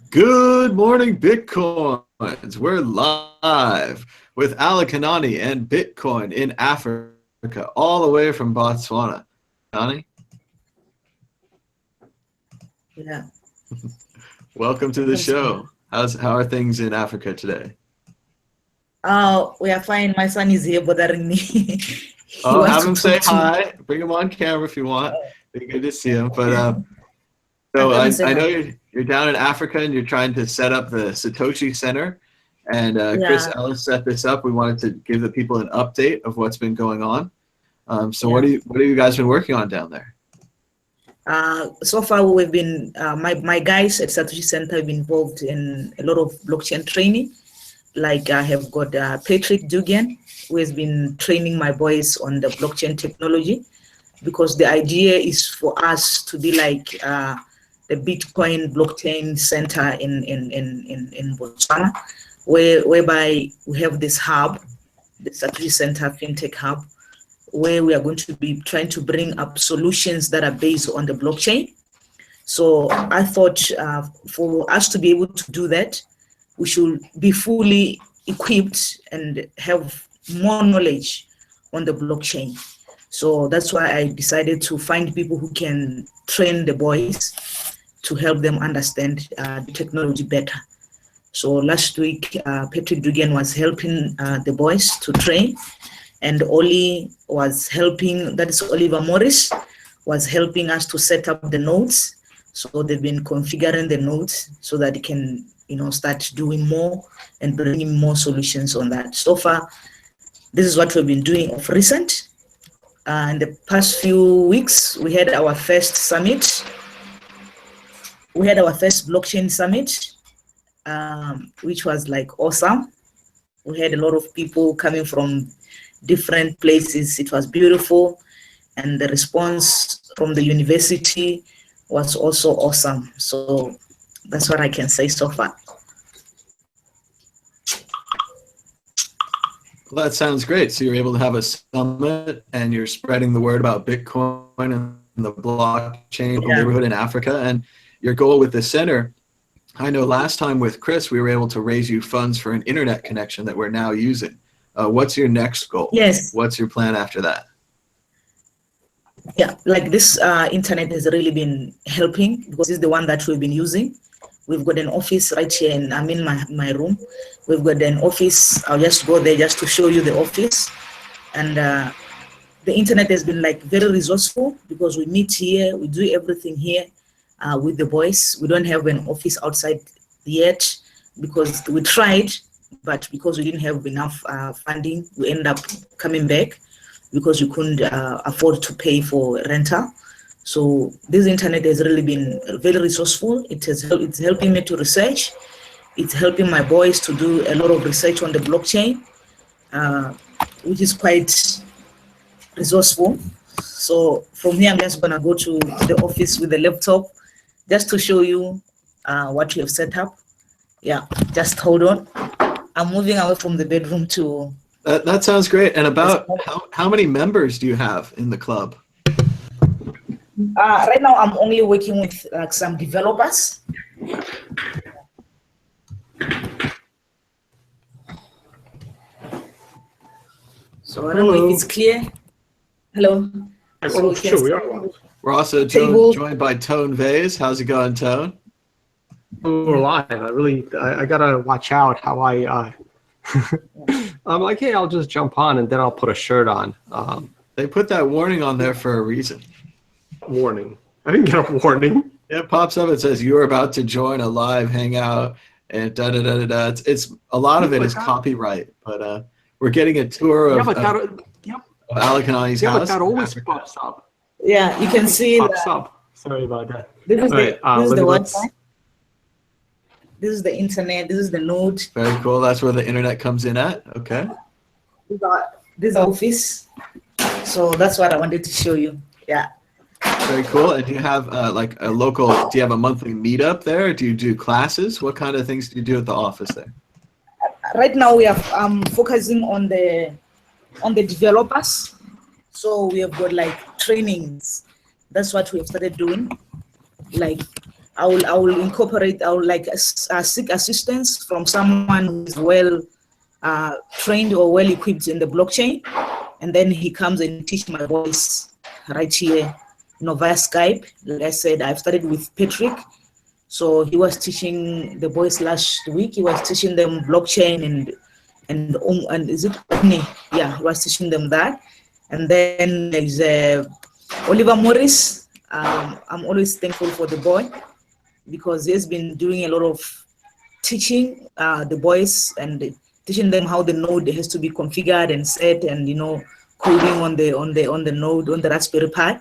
Good morning, Bitcoins. We're live with Alakanani and Bitcoin in Africa, all the way from Botswana. Nani? Yeah. Welcome to the show. How are things in Africa today? We are fine. My son is here bothering me. Oh, have him say hi. Bring him on camera if you want. Be good to see him. But so I know you're down in Africa and you're trying to set up the Satoshi Centre. And Chris Ellis set this up. We wanted to give the people an update of what's been going on. What have you guys been working on down there? So far, we've been my guys at Satoshi Centre have been involved in a lot of blockchain training. Like I have got Patrick Dugan, who has been training my boys on the blockchain technology, because the idea is for us to be like the Bitcoin blockchain center in Botswana, whereby we have this hub, the Satoshi Centre FinTech Hub, where we are going to be trying to bring up solutions that are based on the blockchain. So I thought for us to be able to do that, we should be fully equipped and have more knowledge on the blockchain. So that's why I decided to find people who can train the boys to help them understand the technology better. So last week, Patrick Dugan was helping the boys to train, and Oli was helping, that is Oliver Morris, was helping us to set up the nodes. So they've been configuring the nodes so that they can, start doing more and bringing more solutions on that. So far, this is what we've been doing of recent. In the past few weeks, we had our first summit. We had our first blockchain summit, which was like awesome. We had a lot of people coming from different places. It was beautiful. And the response from the university was also awesome. So that's what I can say so far. Well, that sounds great. So you're able to have a summit and you're spreading the word about Bitcoin and the blockchain neighborhood in Africa. And your goal with the center, I know last time with Chris, we were able to raise you funds for an internet connection that we're now using. What's your next goal? Yes. What's your plan after that? Yeah, like this internet has really been helping, because it's the one that we've been using. We've got an office right here, and I'm in my room. We've got an office. I'll just go there just to show you the office. And the internet has been like very resourceful, because we meet here, we do everything here with the boys. We don't have an office outside yet, because we tried, but because we didn't have enough funding, we ended up coming back because we couldn't afford to pay for rental. So this internet has really been very resourceful. It's helping me to research. It's helping my boys to do a lot of research on the blockchain, which is quite resourceful. So from here, I'm just gonna go to the office with the laptop just to show you what we have set up. Yeah, just hold on. I'm moving away from the bedroom to... That sounds great. And about how many members do you have in the club? Right now, I'm only working with some developers. So I don't know if it's clear. Hello. So sure, we are. We're also joined by Tone Vase. How's it going, Tone? We're live. I gotta watch out how I'm like, hey, I'll just jump on and then I'll put a shirt on. They put that warning on there for a reason. Warning. I didn't get a warning. It pops up. It says you're about to join a live hangout and da da da da da. It's a lot of it is copyright, but we're getting a tour of Alakanani's house. But that always pops up. Yeah, you can see pops up. Sorry about that. This is the website. This is the internet. This is the node. Very cool. That's where the internet comes in at. Okay. This office. So that's what I wanted to show you. Yeah. Very cool. And do you have like a local? Do you have a monthly meetup there? Do you do classes? What kind of things do you do at the office there? Right now we are focusing on the developers. So we have got like trainings. That's what we have started doing. Like I will incorporate, I will like seek assistance from someone who is well trained or well equipped in the blockchain, and then he comes and teach my boys right here, via Skype. Like I said, I've started with Patrick, so he was teaching the boys last week. He was teaching them blockchain and is it Omni? Yeah, he was teaching them that. And then there's Oliver Morris. I'm always thankful for the boy because he's been doing a lot of teaching the boys and teaching them how the node has to be configured and set, and coding on the node on the Raspberry Pi.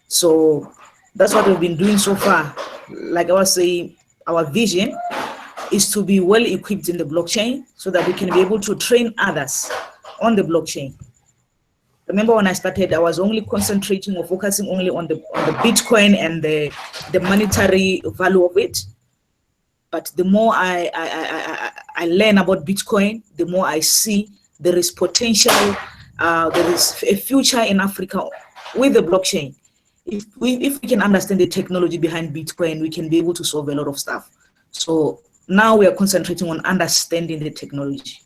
So that's what we've been doing so far. Like I was saying, our vision is to be well equipped in the blockchain so that we can be able to train others on the blockchain. Remember when I started, I was only concentrating or focusing only on the Bitcoin and the monetary value of it. But the more I learn about Bitcoin, the more I see there is potential, there is a future in Africa with the blockchain. If we can understand the technology behind Bitcoin, we can be able to solve a lot of stuff. So now we are concentrating on understanding the technology.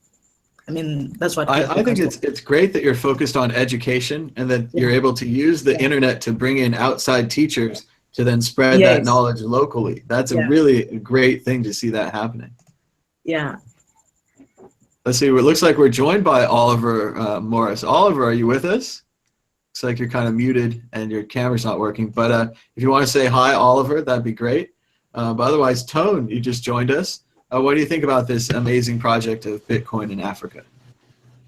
I mean, that's what I think it's great that you're focused on education and that you're able to use the internet to bring in outside teachers to then spread that knowledge locally. That's a really great thing to see that happening. Yeah. Let's see, it looks like we're joined by Oliver Morris. Oliver, are you with us? Looks like you're kind of muted and your camera's not working. But if you want to say hi, Oliver, that'd be great. But otherwise, Tone, you just joined us. What do you think about this amazing project of Bitcoin in Africa?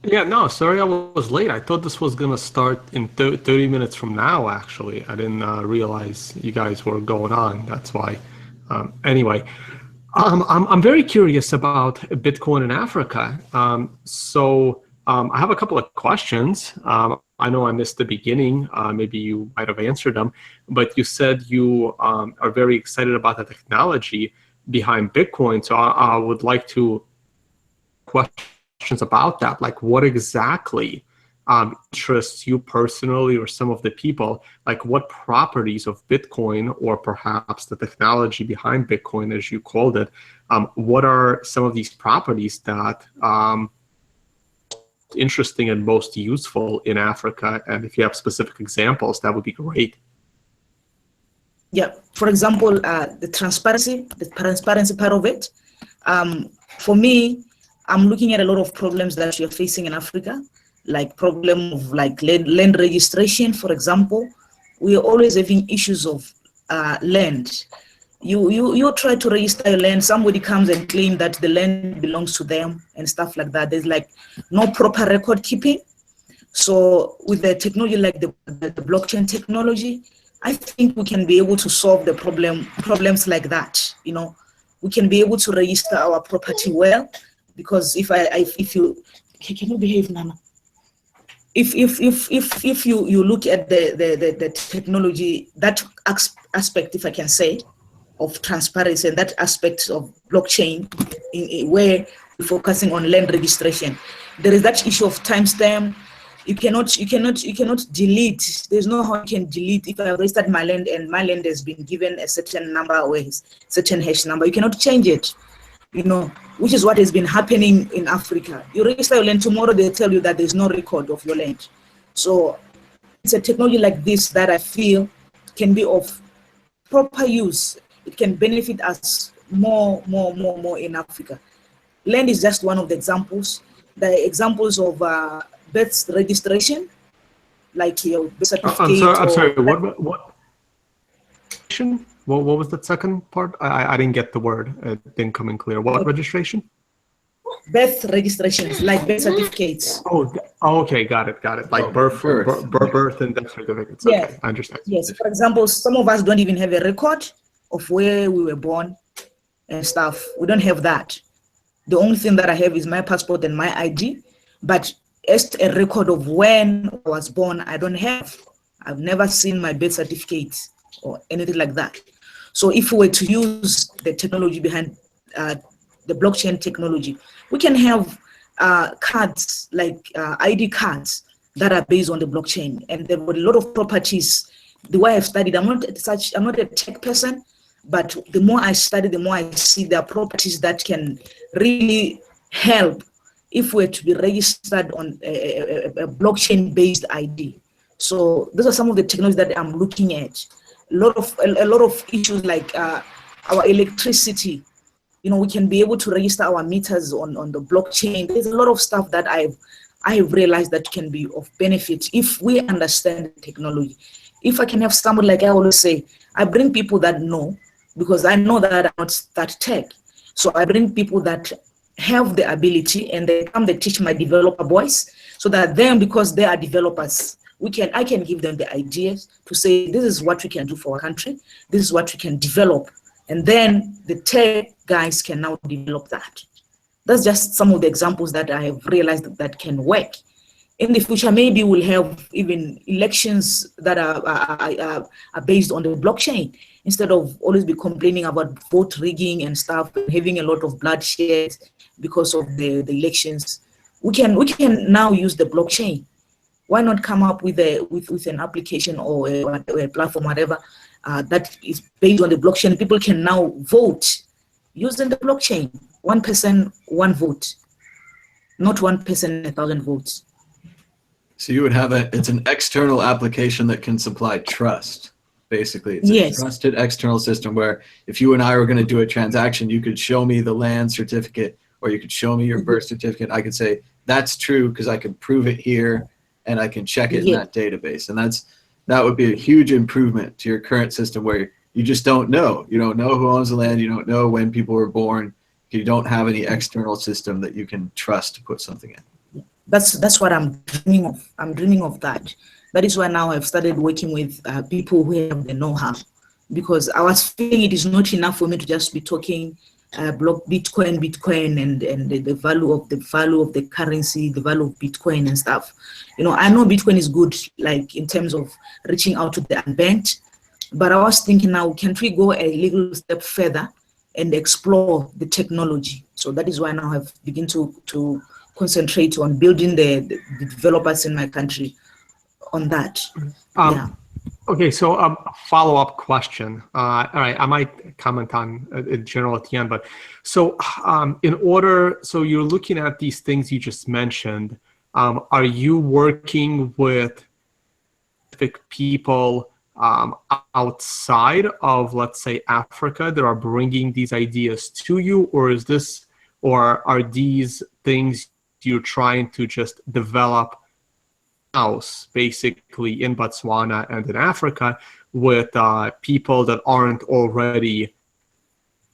Yeah, no, sorry I was late. I thought this was going to start in 30 minutes from now, actually. I didn't realize you guys were going on. That's why. Anyway, I'm very curious about Bitcoin in Africa. So I have a couple of questions. I know I missed the beginning. Maybe you might have answered them. But you said you are very excited about the technology behind Bitcoin. So I would like to questions about that. Like, what exactly interests you personally or some of the people? Like, what properties of Bitcoin, or perhaps the technology behind Bitcoin, as you called it, what are some of these properties that interesting and most useful in Africa? And if you have specific examples, that would be great. Yeah, for example, the transparency part of it. For me, I'm looking at a lot of problems that you're facing in Africa, like problem of like land registration, for example. We are always having issues of land. You try to register your land, somebody comes and claim that the land belongs to them and stuff like that. There's like no proper record keeping. So with the technology like the blockchain technology, I think we can be able to solve the problems like that. We can be able to register our property well, because if you can you behave, Nana? If you look at the technology, that aspect, if I can say, of transparency, and that aspect of blockchain, where we're focusing on land registration, there is that issue of timestamp. You cannot delete. There's no how you can delete. If I registered my land and my land has been given a certain number or a certain hash number, you cannot change it. Which is what has been happening in Africa. You register your land, tomorrow they tell you that there's no record of your land. So it's a technology like this that I feel can be of proper use. It can benefit us more in Africa. Land is just one of the examples. The examples of birth registration, like your birth certificate. I'm sorry. What was that second part? I didn't get the word. It didn't come in clear. What registration? Birth registrations, like birth certificates. Oh, okay, got it. Like birth and death certificates. Yes. Okay, I understand. Yes. For example, some of us don't even have a record of where we were born and stuff. We don't have that. The only thing that I have is my passport and my ID, but as a record of when I was born, I don't have. I've never seen my birth certificate or anything like that. So if we were to use the technology behind the blockchain technology, we can have cards, like ID cards that are based on the blockchain. And there were a lot of properties. The way I've studied, I'm not a tech person. But the more I study, the more I see there are properties that can really help if we're to be registered on a blockchain-based ID. So those are some of the technologies that I'm looking at. A lot of issues like our electricity. You know, we can be able to register our meters on the blockchain. There's a lot of stuff that I have realized that can be of benefit if we understand the technology. If I can have someone, like I always say, I bring people that know, because I know that I'm not that tech. So I bring people that have the ability, and they teach my developer boys, so that then, because they are developers, I can give them the ideas to say, this is what we can do for our country, this is what we can develop, and then the tech guys can now develop that. That's just some of the examples that I have realized that can work. In the future, maybe we'll have even elections that are based on the blockchain, instead of always be complaining about vote rigging and stuff, and having a lot of bloodshed because of the elections. We can now use the blockchain. Why not come up with an application or a platform, whatever, that is based on the blockchain? People can now vote using the blockchain. One person, one vote, not one person, 1,000 votes. So you would have it's an external application that can supply trust. Basically, it's a trusted external system where if you and I were going to do a transaction, you could show me the land certificate, or you could show me your birth certificate. I could say that's true because I can prove it here, and I can check it in that database. And that would be a huge improvement to your current system, where you just don't know. You don't know who owns the land. You don't know when people were born. You don't have any external system that you can trust to put something in. That's what I'm dreaming of. I'm dreaming of that. That is why now I've started working with people who have the know-how, because I was feeling it is not enough for me to just be talking Bitcoin, and the value of the currency, the value of Bitcoin and stuff. You know, I know Bitcoin is good, like in terms of reaching out to the unbanked, but I was thinking, now can't we go a little step further and explore the technology? So that is why now I've begun to concentrate on building the developers in my country on that. Okay, so a follow-up question. All right, I might comment on in general at the end, but so so you're looking at these things you just mentioned. Are you working with specific people outside of, let's say, Africa that are bringing these ideas to you, or are these things you're trying to just develop house basically in Botswana and in Africa with people that aren't already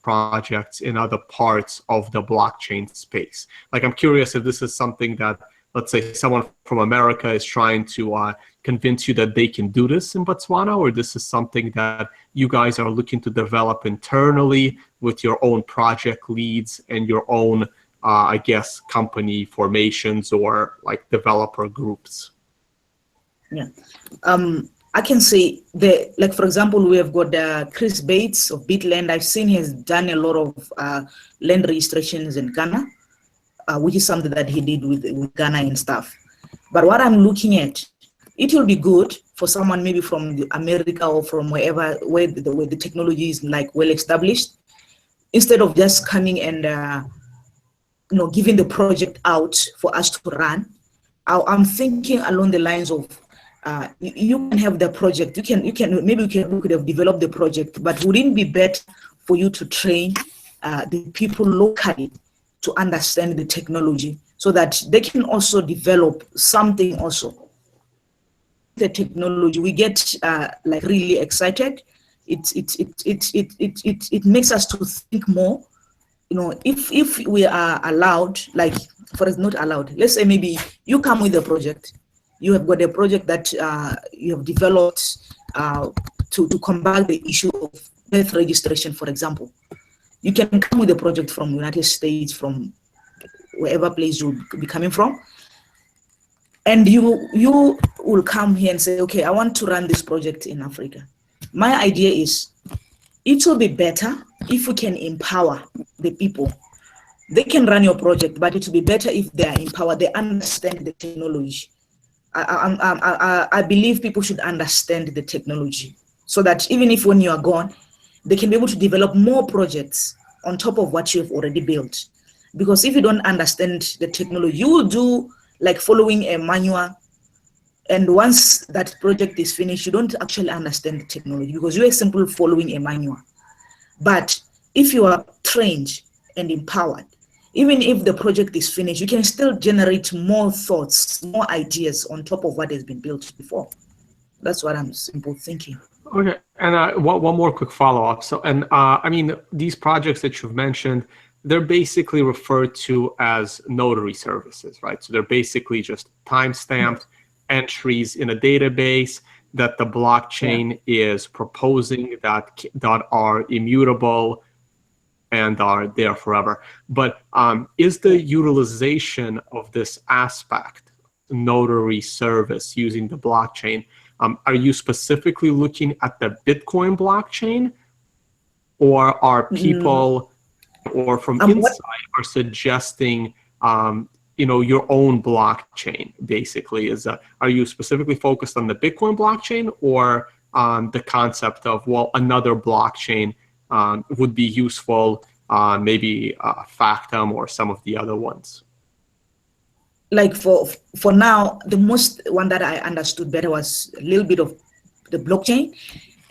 projects in other parts of the blockchain space? Like, I'm curious if this is something that, let's say, someone from America is trying to convince you that they can do this in Botswana, or this is something that you guys are looking to develop internally with your own project leads and your own I guess company formations or like developer groups. Yeah, I can say like, for example, we have got Chris Bates of Bitland. I've seen he has done a lot of land registrations in Ghana, which is something that he did with Ghana and stuff. But what I'm looking at, it will be good for someone maybe from America or from wherever where the technology is like well established, instead of just coming and giving the project out for us to run. I'm thinking along the lines of you can have the project. We could have developed the project, but wouldn't it be better for you to train the people locally to understand the technology so that they can also develop something also? The technology, we get like really excited. It makes us to think more. If we are allowed, like, for us not allowed, let's say maybe you come with a project, you have got a project that you have developed to combat the issue of birth registration, for example. You can come with a project from United States, from wherever place you'll be coming from, and you will come here and say, okay, I want to run this project in Africa. My idea is, it will be better if we can empower the people. They can run your project, but it will be better if they are empowered, they understand the technology. I believe people should understand the technology, so that even if when you are gone, they can be able to develop more projects on top of what you have already built. Because if you don't understand the technology, you will do like following a manual, and once that project is finished, you don't actually understand the technology because you are simply following a manual. But if you are trained and empowered, even if the project is finished, you can still generate more thoughts, more ideas on top of what has been built before. That's what I'm simple thinking. Okay, and one more quick follow-up. So, and I mean, these projects that you've mentioned, they're basically referred to as notary services, right? So they're basically just time-stamped entries in a database that the blockchain is proposing that are immutable and are there forever. But is the utilization of this aspect, notary service using the blockchain, are you specifically looking at the Bitcoin blockchain, or are people or from inside are suggesting your own blockchain? Basically, are you specifically focused on the Bitcoin blockchain, or the concept of, well, another blockchain would be useful, maybe Factum or some of the other ones? Like for now, the most one that I understood better was a little bit of the blockchain,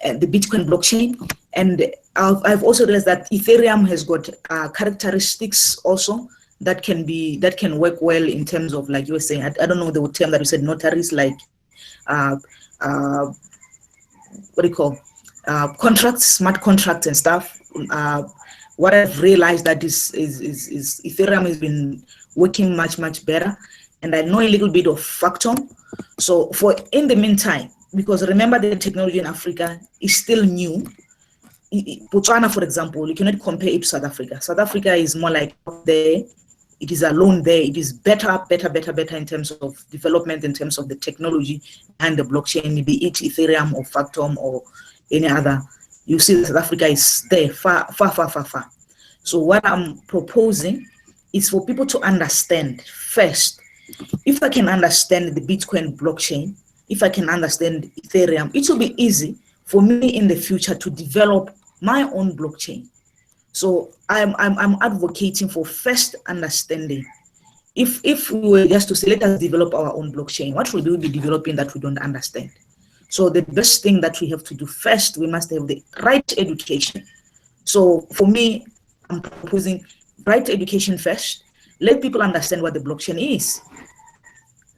the Bitcoin blockchain, and I've also realized that Ethereum has got characteristics also that can work well in terms of, like you were saying, I don't know the term that you said, notaries, like what do you call contracts, smart contracts and stuff. What I've realized that is Ethereum has been working much better, and I know a little bit of Factum. So in the meantime, because remember the technology in Africa is still new. Botswana, for example, you cannot compare it to South Africa. South Africa is more like there. It is alone there. It is better in terms of development, in terms of the technology and the blockchain, be it Ethereum or Factum or any other. You see, South Africa is there, far. So what I'm proposing is for people to understand first. If I can understand the Bitcoin blockchain, if I can understand Ethereum, it will be easy for me in the future to develop my own blockchain. So I'm advocating for first understanding. If we were just to say, let us develop our own blockchain, what will we be developing that we don't understand? So the best thing that we have to do first, we must have the right education. So for me, I'm proposing right education first. Let people understand what the blockchain is.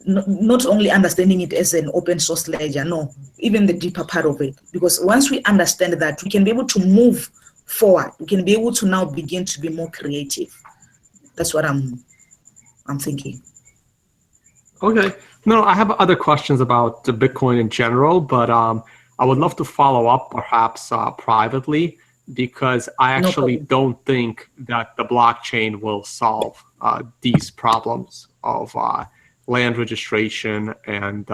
Not only understanding it as an open source ledger, no, even the deeper part of it. Because once we understand that, we can be able to move forward. We can be able to now begin to be more creative. That's what I'm thinking. Okay. No, I have other questions about the Bitcoin in general, but I would love to follow up perhaps privately, because I actually don't think that the blockchain will solve these problems of land registration and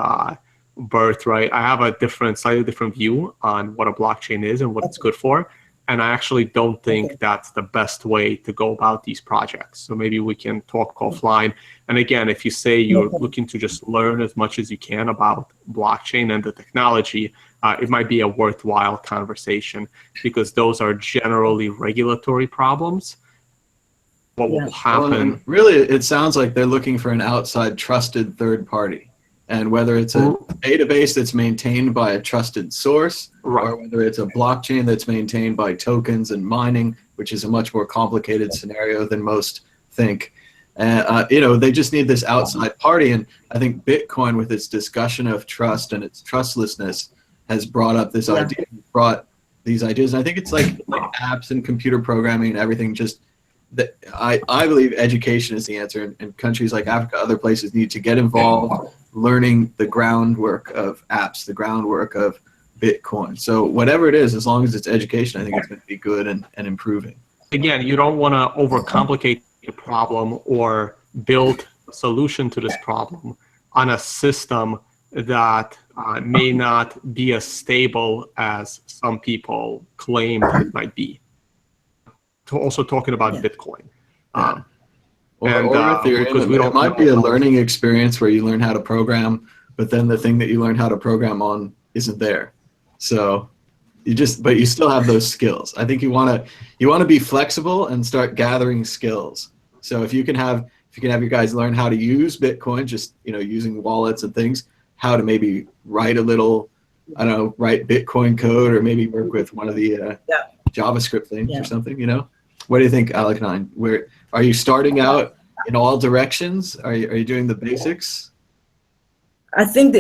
birthright. I have a slightly different view on what a blockchain is and what it's good for. And I actually don't think that's the best way to go about these projects. So maybe we can talk offline. And again, if you say you're looking to just learn as much as you can about blockchain and the technology, it might be a worthwhile conversation, because those are generally regulatory problems. What will happen? Well, really, it sounds like they're looking for an outside trusted third party. And whether it's a database that's maintained by a trusted source, or whether it's a blockchain that's maintained by tokens and mining, which is a much more complicated scenario than most think. They just need this outside party. And I think Bitcoin, with its discussion of trust and its trustlessness, has brought up this idea, brought these ideas. And I think it's like apps and computer programming and everything. Just that I believe education is the answer. And countries like Africa, other places, need to get involved, learning the groundwork of apps, the groundwork of Bitcoin. So whatever it is, as long as it's education, I think it's going to be good and improving. Again, you don't want to overcomplicate the problem or build a solution to this problem on a system that may not be as stable as some people claim that it might be. Also talking about Bitcoin. Or Ethereum. It might be a learning experience where you learn how to program, but then the thing that you learn how to program on isn't there. So but you still have those skills. I think you want to be flexible and start gathering skills. So if you can have your guys learn how to use Bitcoin, just using wallets and things, how to maybe write a little, I don't know, write Bitcoin code, or maybe work with one of the JavaScript things or something. What do you think, Alakanani? Where are you starting out in all directions? Are you doing the basics? I think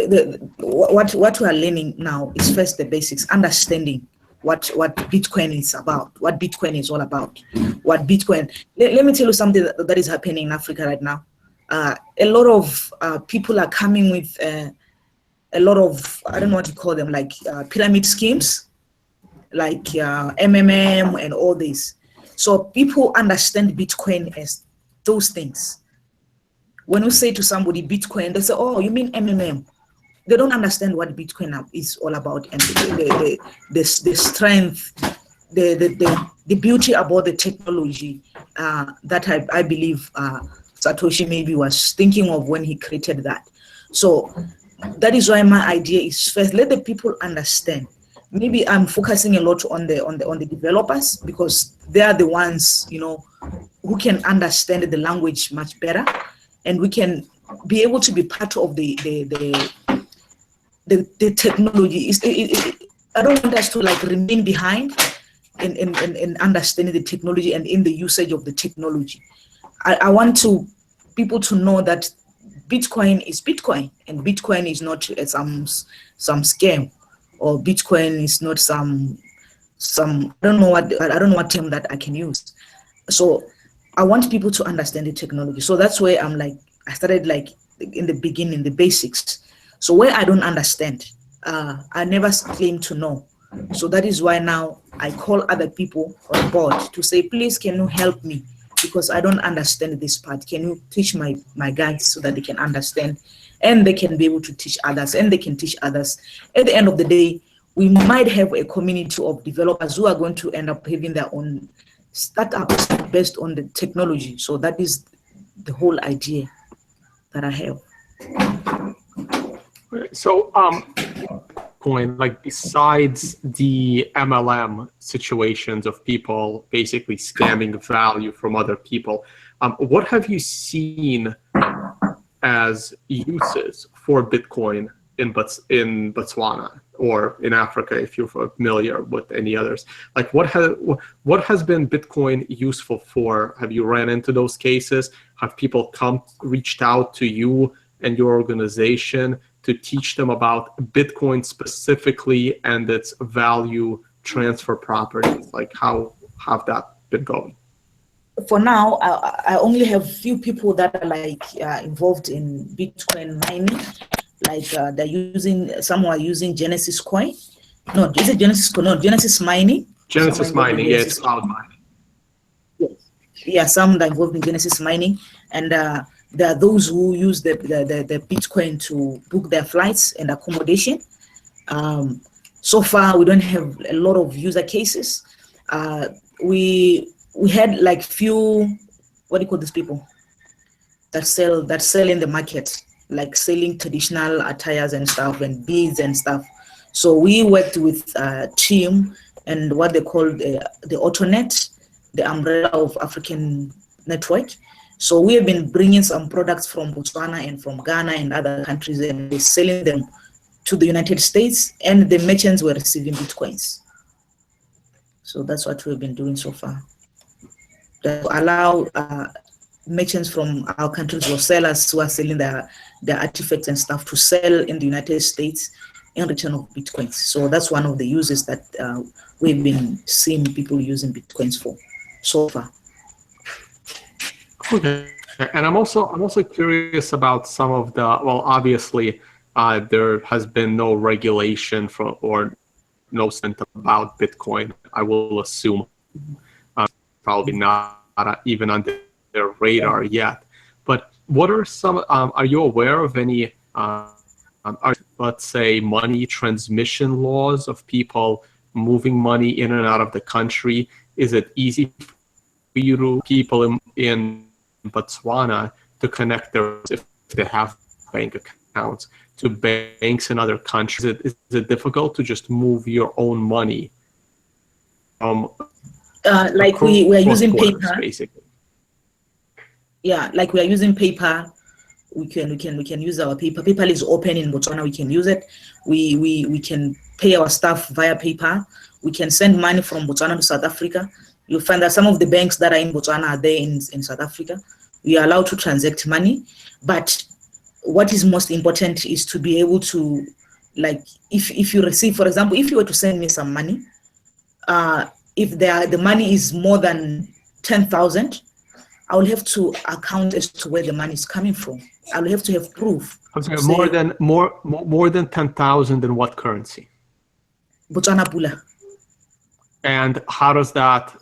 what we are learning now is first the basics, understanding what Bitcoin is about, what Bitcoin is all about, what Bitcoin. Let me tell you something that is happening in Africa right now. A lot of people are coming with a lot of, I don't know what to call them, like pyramid schemes, like MMM and all this. So people understand Bitcoin as those things. When you say to somebody Bitcoin, they say, "Oh, you mean MMM?" They don't understand what Bitcoin is all about, and the strength, the beauty about the technology that I believe Satoshi maybe was thinking of when he created that. So that is why my idea is first let the people understand. Maybe I'm focusing a lot on the developers, because they are the ones who can understand the language much better, and we can be able to be part of the technology. I don't want us to like remain behind in understanding the technology and in the usage of the technology. I want people to know that Bitcoin is Bitcoin, and Bitcoin is not some scam, or Bitcoin is not some I don't know what term that I can use. So I want people to understand the technology. So that's where I started like in the beginning, the basics. So where I don't understand, I never claim to know. So that is why now I call other people on board to say, please, can you help me? Because I don't understand this part. Can you teach my guys so that they can understand, and they can be able to teach others, and they can teach others. At the end of the day, we might have a community of developers who are going to end up having their own startups based on the technology. So that is the whole idea that I have. So, like besides the MLM situations of people basically scamming value from other people, what have you seen as uses for Bitcoin in Botswana or in Africa, if you're familiar with any others? Like what has been Bitcoin useful for? Have you ran into those cases? Have people reached out to you and your organization to teach them about Bitcoin specifically and its value transfer properties? Like how have that been going? For now, I only have few people that are involved in Bitcoin mining. Like some are using Genesis coin. No, is it Genesis coin? No, Genesis mining. Genesis mining, yeah, it's cloud mining. Yes. Yeah, some that involved in Genesis mining, and there are those who use the Bitcoin to book their flights and accommodation. So far, we don't have a lot of user cases. We had like few, what do you call these people that sell in the market, like selling traditional attires and stuff and beads and stuff. So we worked with a team and what they call the Autonet, the umbrella of African network. So we have been bringing some products from Botswana and from Ghana and other countries, and we're selling them to the United States, and the merchants were receiving Bitcoins. So that's what we've been doing so far. To allow merchants from our countries or sellers who are selling their artifacts and stuff to sell in the United States in return of Bitcoins. So that's one of the uses that we've been seeing people using Bitcoins for so far. Okay, and I'm also curious about some of the, well, obviously there has been no regulation or no sense about Bitcoin, I will assume. Probably not even on their radar yet. But what are some, are you aware of any, let's say, money transmission laws of people moving money in and out of the country? Is it easy for you to people in Botswana to connect their, if they have bank accounts to banks in other countries? Is it difficult to just move your own money? Like we are using borders, PayPal. basically. Yeah, like we are using PayPal. We can use our PayPal. PayPal is open in Botswana. We can use it. We can pay our staff via PayPal. We can send money from Botswana to South Africa. You'll find that some of the banks that are in Botswana are there in South Africa. We are allowed to transact money, but what is most important is to be able to, like, if you receive, for example, if you were to send me some money, if the money is more than 10,000, I will have to account as to where the money is coming from. I will have to have proof. Okay, more than 10,000 in what currency? Botswana pula. And how does that?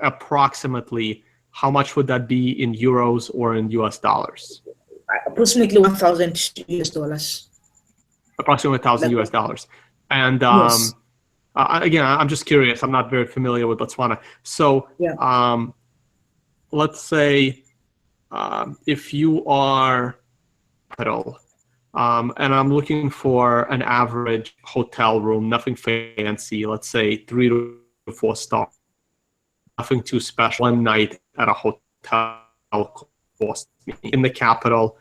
Approximately, how much would that be in euros or in US dollars? Approximately $1,000. Approximately 1,000 US dollars. And yes. Again, I'm just curious. I'm not very familiar with Botswana. So yeah. Let's say if you are capital, and I'm looking for an average hotel room, nothing fancy, let's say 3 to 4 stars, nothing too special, one night at a hotel cost me in the capital,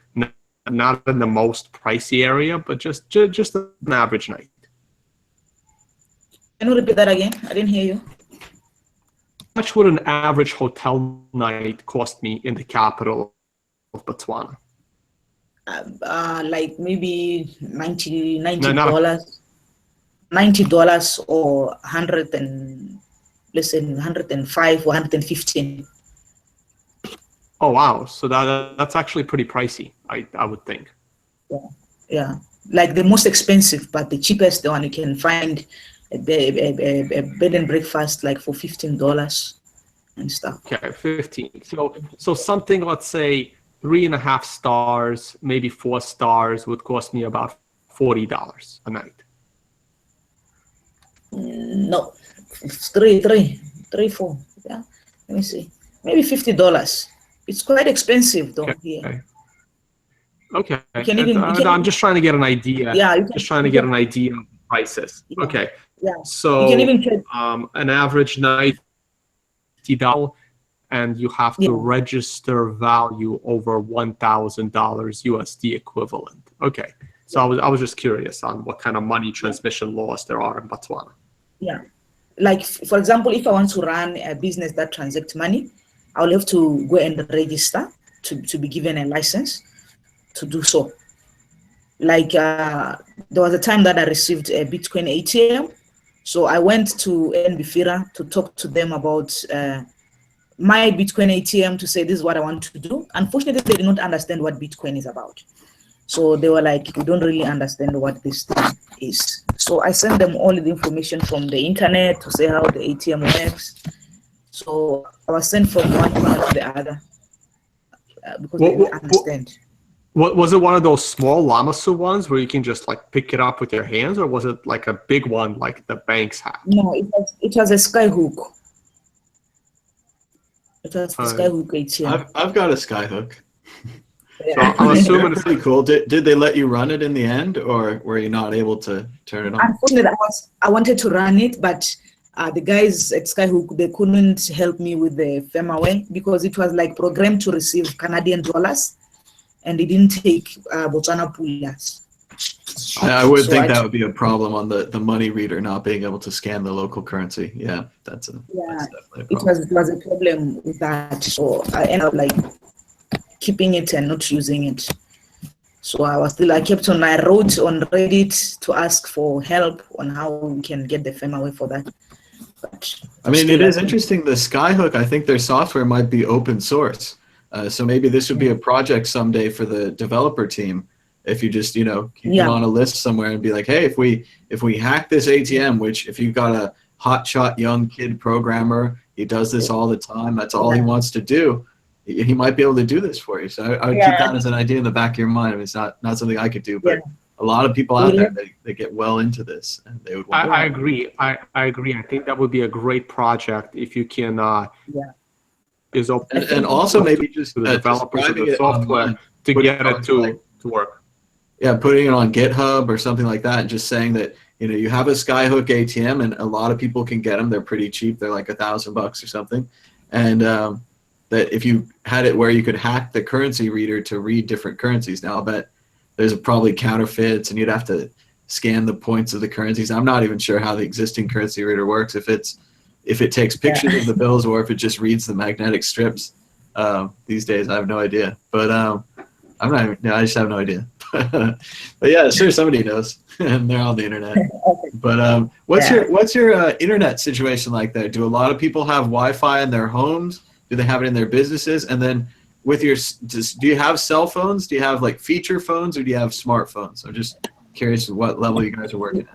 not in the most pricey area, but just an average night. Can you repeat that again? I didn't hear you. How much would an average hotel night cost me in the capital of Botswana? Like maybe $90 or let's say 105 or 115. Oh wow! So that's actually pretty pricey. I would think. Yeah, like the most expensive, but the cheapest one you can find a bed and breakfast like for $15 and stuff. Okay, 15. So something, let's say 3.5 stars, maybe 4 stars would cost me about $40 a night. No, three, 4. Yeah, let me see. Maybe $50. It's quite expensive though. Okay. Yeah. Okay. I'm just trying to get an idea. Yeah. Just trying to get an idea of prices. Yeah. Okay. Yeah. So you can even check. An average night, $50, and you have to register value over $1,000 USD equivalent. Okay. So I was just curious on what kind of money transmission laws there are in Botswana. Yeah. Like, for example, if I want to run a business that transacts money, I will have to go and register to be given a license to do so. Like, there was a time that I received a Bitcoin ATM. So I went to NBFIRA to talk to them about my Bitcoin ATM to say, this is what I want to do. Unfortunately, they did not understand what Bitcoin is about. So they were like, we don't really understand what this thing is. So I sent them all the information from the internet to say how the ATM works. So I was sent from one corner to the other because they didn't understand. What was it? One of those small Lamasu ones where you can just like pick it up with your hands, or was it like a big one like the banks have? No, it was a Skyhook. It was a Skyhook ATM. I've got a Skyhook. Yeah. So I'm assuming it's pretty cool. Did they let you run it in the end, or were you not able to turn it on? Unfortunately, I wanted to run it, but the guys at Skyhook, they couldn't help me with the firmware because it was like programmed to receive Canadian dollars, and it didn't take Botswana pulas. I would think that would be a problem on the money reader not being able to scan the local currency. Yeah, that's definitely a problem. It was a problem with that. So I ended up like keeping it and not using it. So I kept on, I wrote on Reddit to ask for help on how we can get the firmware for that. But I mean, it is interesting. The Skyhook, I think their software might be open source. So maybe this would be a project someday for the developer team. If you just, keep them on a list somewhere and be like, hey, if we hack this ATM, which if you've got a hotshot young kid programmer, he does this all the time, that's all he wants to do, he might be able to do this for you. So I would keep that as an idea in the back of your mind. I mean, it's not something I could do, but a lot of people out there, they get well into this, and they would want I agree. I agree. I think that would be a great project if you can is open and also maybe just to the developers of the software to putting get on, it to like, work. yeah, putting it on GitHub or something like that, and just saying that, you know, you have a Skyhook ATM, and a lot of people can get them. They're pretty cheap. They're like $1,000 or something, and that if you had it where you could hack the currency reader to read different currencies. Now, I'll bet there's probably counterfeits, and you'd have to scan the points of the currencies. I'm not even sure how the existing currency reader works, if it takes pictures of the bills or if it just reads the magnetic strips. These days, I have no idea. But I'm not even, no, I just have no idea. But yeah, sure, somebody knows, and they're on the internet. But what's your internet situation like there? Do a lot of people have Wi-Fi in their homes? Do they have it in their businesses? And then with your, do you have cell phones? Do you have like feature phones, or do you have smartphones? I'm just curious what level you guys are working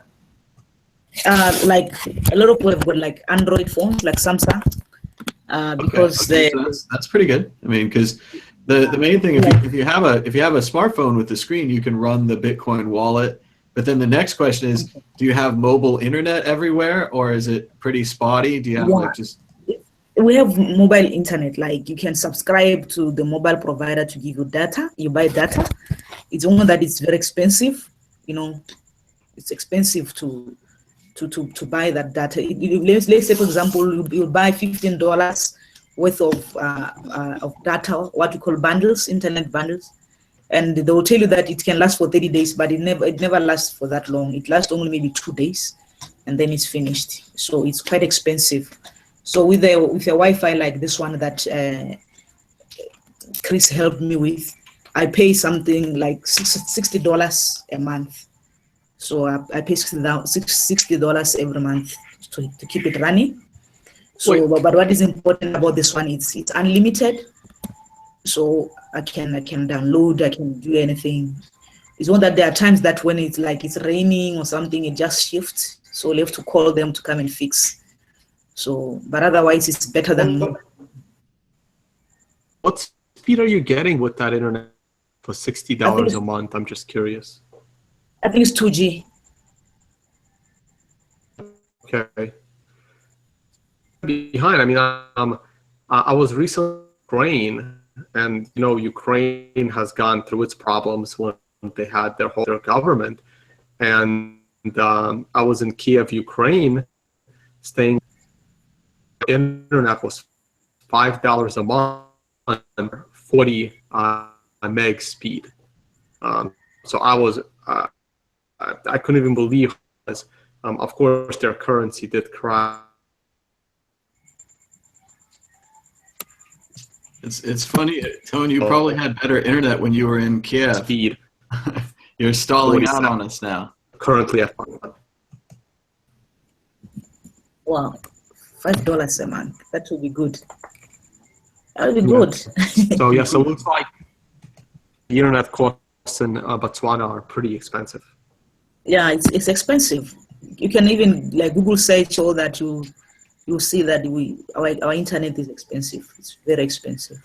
at. Like a lot of people have got like Android phones, like Samsung, because okay, so that's pretty good. I mean, because the main thing, if you have a smartphone with the screen, you can run the Bitcoin wallet. But then the next question is, do you have mobile internet everywhere, or is it pretty spotty? Do you have like just? We have mobile internet. Like you can subscribe to the mobile provider to give you data. You buy data. It's only that it's very expensive. You know, it's expensive to buy that data. Let's say, for example, you buy $15 worth of data, what we call bundles, internet bundles, and they will tell you that it can last for 30 days, but it never lasts for that long. It lasts only maybe 2 days, and then it's finished. So it's quite expensive. So with a Wi-Fi like this one that Chris helped me with, I pay something like $60 a month. So I pay $60 every month to keep it running. So, but what is important about this one is it's unlimited. So I can download, I can do anything. It's one that there are times that when it's like it's raining or something, it just shifts. So we have to call them to come and fix. So, but otherwise it's better than. What speed are you getting with that internet for $60 a month? I'm just curious. I think it's 2G. Okay. Behind, I mean, I was recently in Ukraine, and you know, Ukraine has gone through its problems when they had their government, and I was in Kiev, Ukraine, staying. Internet was $5 a month, 40 meg speed. So I was, I couldn't even believe this. Of course, their currency did crash. It's funny, Tone, you probably had better internet when you were in Kiev. Speed. You're stalling out on us now. Currently at Wow, $5 a month. That would be good. That would be good. So yeah, so it looks like the internet costs in Botswana are pretty expensive. Yeah, it's expensive. You can even like Google search all that, you'll see that our internet is expensive. It's very expensive.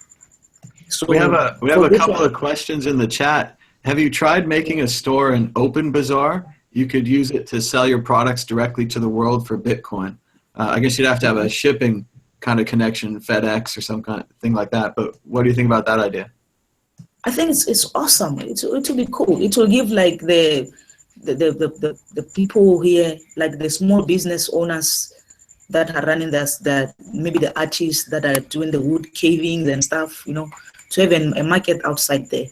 So we have a couple of questions in the chat. Have you tried making a store in Open Bazaar? You could use it to sell your products directly to the world for Bitcoin. I guess you'd have to have a shipping kind of connection, FedEx or some kind of thing like that. But what do you think about that idea? I think it's awesome. It will be cool. It will give like the people here, like the small business owners that are running this, that maybe the artists that are doing the wood caving and stuff, you know, to have a market outside there.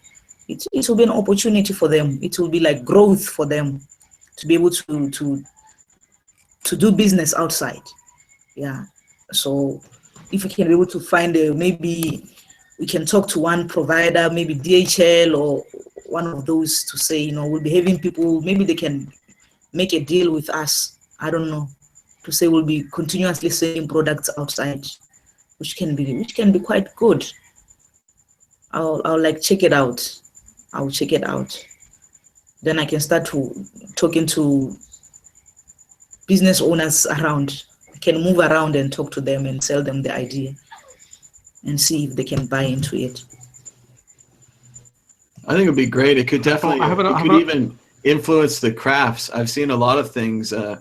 It will be an opportunity for them. It will be like growth for them to be able to do business outside. Yeah. So if we can be able to find maybe we can talk to one provider, maybe DHL or one of those, to say, you know, we'll be having people, maybe they can make a deal with us. I don't know, to say we'll be continuously selling products outside, which can be quite good. I'll like check it out. I'll check it out. Then I can start talking to business owners around. I can move around and talk to them and sell them the idea and see if they can buy into it. I think it'd be great. It could definitely, even influence the crafts. I've seen a lot of things. A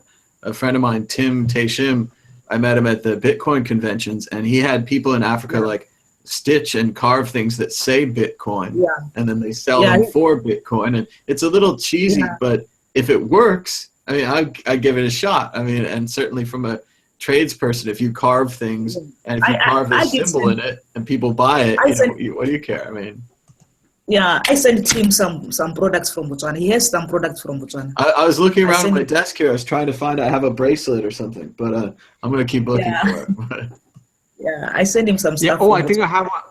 friend of mine, Tim Teshim, I met him at the Bitcoin conventions, and he had people in Africa like stitch and carve things that say Bitcoin, and then they sell Yeah. them for Bitcoin. And it's a little cheesy, but if it works, I mean, I give it a shot. I mean, and certainly from a tradesperson, if you carve things and if you carve a symbol in it and people buy it, what do you care? I mean, yeah, I sent him some products from Botswana. He has some products from Botswana. I was looking around on my desk here. I was trying to find out. I have a bracelet or something, but I'm going to keep looking for it. Yeah, I sent him some stuff. Oh, I think I have one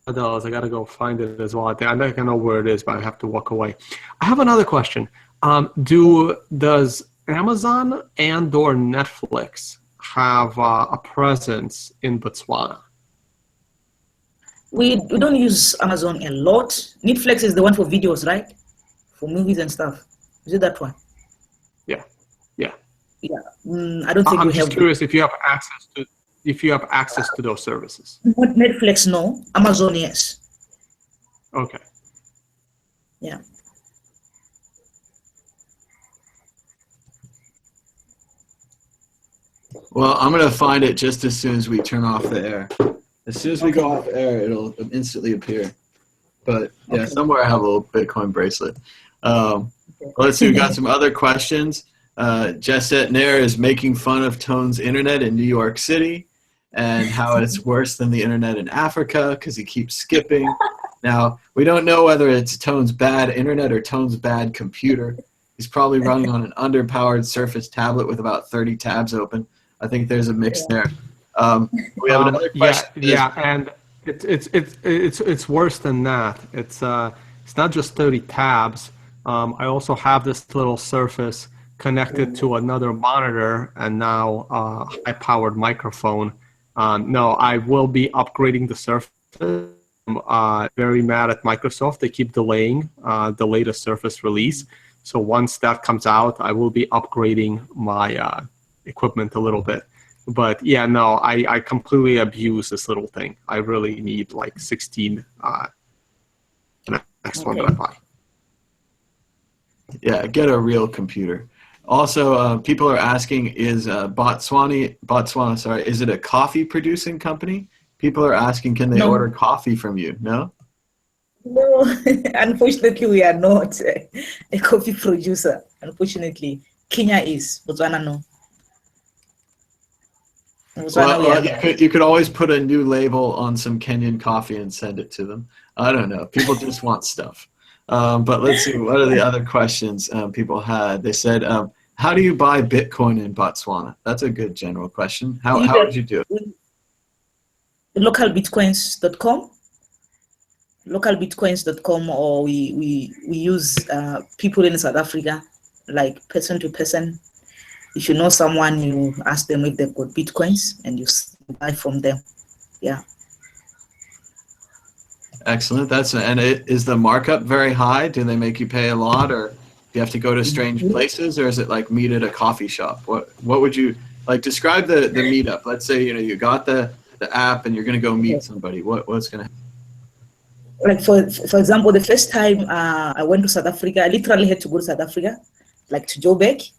of those. I got to go find it as well. I think I know where it is, but I have to walk away. I have another question. Does Amazon and/or Netflix have a presence in Botswana? We don't use Amazon a lot. Netflix is the one for videos, right? For movies and stuff. Is it that one? Yeah. Yeah. I don't think I'm we just have. curious if you have access to those services. Not Netflix, no. Amazon, yes. Okay. Yeah. Well, I'm going to find it just as soon as we turn off the air. As soon as we go off air, it'll instantly appear. But yeah, somewhere I have a little Bitcoin bracelet. Let's see, we got some other questions. Jesset Nair is making fun of Tone's internet in New York City and how it's worse than the internet in Africa because he keeps skipping. Now, we don't know whether it's Tone's bad internet or Tone's bad computer. He's probably running on an underpowered Surface tablet with about 30 tabs open. I think there's a mix there. We have another question. Yeah, and it's worse than that. It's not just 30 tabs. I also have this little Surface connected to another monitor and now a high-powered microphone. No, I will be upgrading the Surface. I'm very mad at Microsoft. They keep delaying the latest Surface release. So once that comes out, I will be upgrading my equipment a little bit. But yeah, no, I completely abuse this little thing. I really need like 16 next one that I buy. Yeah, get a real computer. Also, people are asking, is Botswana, is it a coffee producing company? People are asking, can they order coffee from you? No? No, unfortunately, we are not a coffee producer. Unfortunately, Kenya is, Botswana no. You could always put a new label on some Kenyan coffee and send it to them. I don't know. People just want stuff. But let's see. What are the other questions people had? They said, how do you buy Bitcoin in Botswana? That's a good general question. How would you do it? Localbitcoins.com. Localbitcoins.com, or we use people in South Africa, like person to person. If you know someone, you ask them if they've got Bitcoins and you buy from them. Yeah. Excellent. Is the markup very high? Do they make you pay a lot, or do you have to go to strange places, or is it like meet at a coffee shop? What would you like? Describe the meetup. Let's say you got the app and you're going to go meet somebody. What's going to happen? Like for example, the first time I went to South Africa, I literally had to go to South Africa, like to Joburg,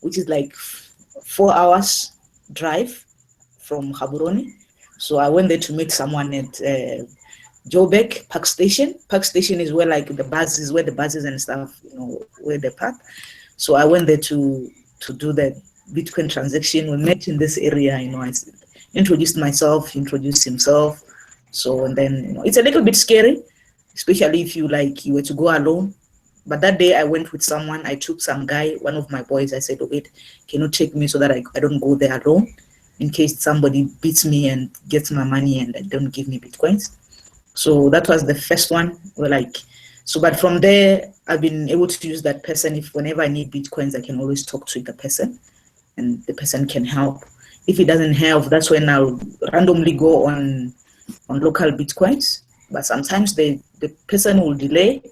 which is like 4 hours drive from Gaborone. So I went there to meet someone at Joburg Park Station. Park Station is where like the buses and stuff, where they park. So I went there to do the Bitcoin transaction. We met in this area, I introduced myself, introduced himself. So, and then, it's a little bit scary, especially if you were to go alone. But that day I went with someone. I took some guy, one of my boys. I said, wait, can you take me so that I don't go there alone in case somebody beats me and gets my money and don't give me Bitcoins. So that was the first one. But from there, I've been able to use that person. Whenever I need Bitcoins, I can always talk to the person and the person can help. If it doesn't help, that's when I'll randomly go on local Bitcoins. But sometimes the person will delay,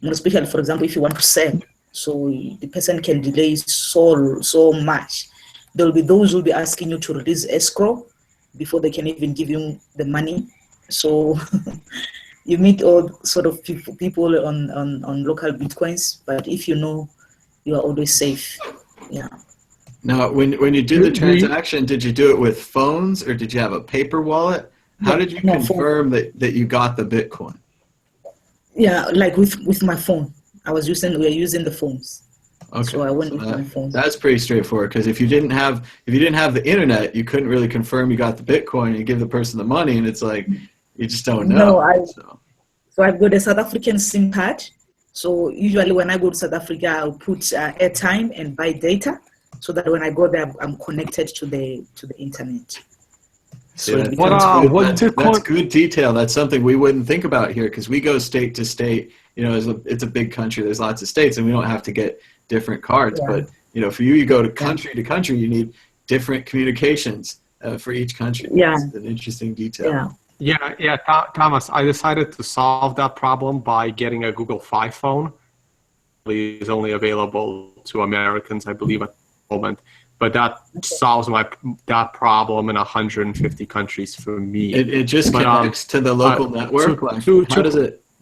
especially, for example, if you want to sell. So the person can delay so much. There will be those who will be asking you to release escrow before they can even give you the money. So you meet all sort of people on local Bitcoins, but if you know, you are always safe. Yeah. Now, when you did the transaction, did you do it with phones or did you have a paper wallet? How did you confirm that you got the Bitcoin? Yeah, like with my phone. We were using the phones. Okay. So I went with my phone. That's pretty straightforward, because if you didn't have the internet, you couldn't really confirm you got the Bitcoin. You give the person the money, and it's like you just don't know. So I've got a South African SIM card. So usually when I go to South Africa, I'll put airtime and buy data, so that when I go there, I'm connected to the internet. So that's good detail. That's something we wouldn't think about here, because we go state to state. It's a big country. There's lots of states, and we don't have to get different cards. Yeah. But for you go to country to country, you need different communications for each country. Yeah, that's an interesting detail. Yeah. Thomas, I decided to solve that problem by getting a Google Fi phone. It's only available to Americans, I believe, at the moment. But that solves that problem in 150 countries for me. It just connects to the local network.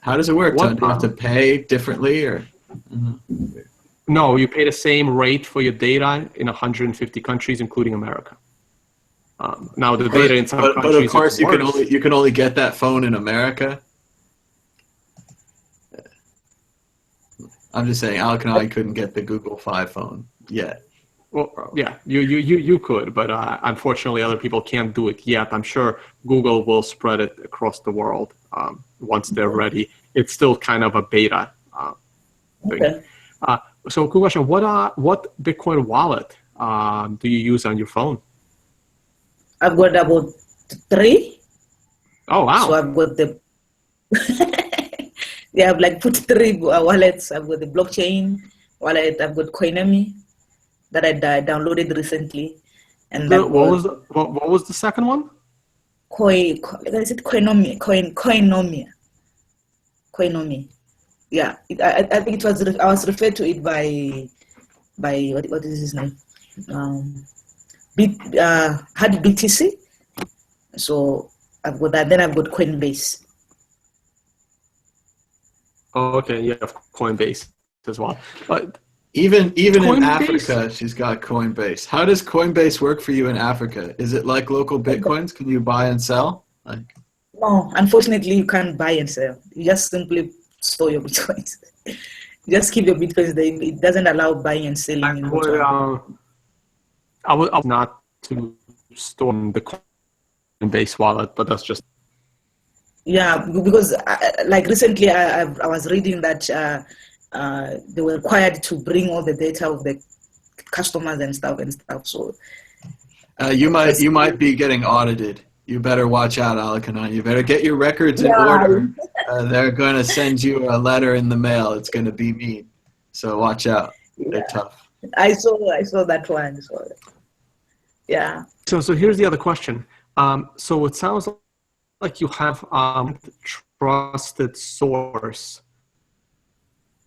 How does it work? Do you have to pay differently, or? No, you pay the same rate for your data in 150 countries, including America. Now the data in some countries, but of course you can only get that phone in America. I'm just saying, Alakanani couldn't get the Google Fi phone yet. Well, yeah, you could, but unfortunately, other people can't do it yet. I'm sure Google will spread it across the world once they're ready. It's still kind of a beta thing. Okay. So, quick question: what Bitcoin wallet do you use on your phone? I've got about 3. Oh wow! So I've got the I've like put 3 wallets. I've got the blockchain wallet. I've got Coinomi that I downloaded recently, and what was the second one? Is it Coinomi? Coinomi. Yeah, I think it was. I was referred to it by what is his name? Had BTC. So I've got that. Then I've got Coinbase. Oh, okay, yeah, Coinbase as well. But even Coinbase? In Africa, she's got Coinbase. How does Coinbase work for you in Africa? Is it like local Bitcoins? Can you buy and sell? No, unfortunately, you can't buy and sell. You just simply store your Bitcoins. Just keep your Bitcoins there. It doesn't allow buying and selling. I would not to store the Coinbase wallet, but that's just. Yeah, because like recently I was reading that they were required to bring all the data of the customers and stuff. So you might be getting audited. You better watch out, Alakanani. You better get your records in order. They're going to send you a letter in the mail. It's going to be mean. So watch out. They're tough. I saw that one. So, yeah. So here's the other question. So it sounds like you have trusted source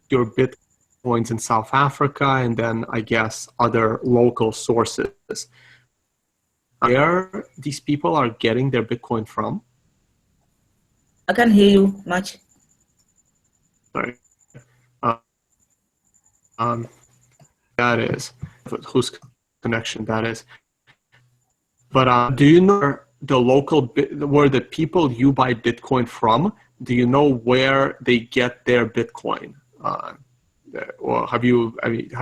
your Bitcoins in South Africa, and then I guess other local sources. Where these people are getting their Bitcoin from? I can't hear you much. Sorry. That is whose connection that is. But do you know the local where the people you buy Bitcoin from? Do you know where they get their Bitcoin? Or have you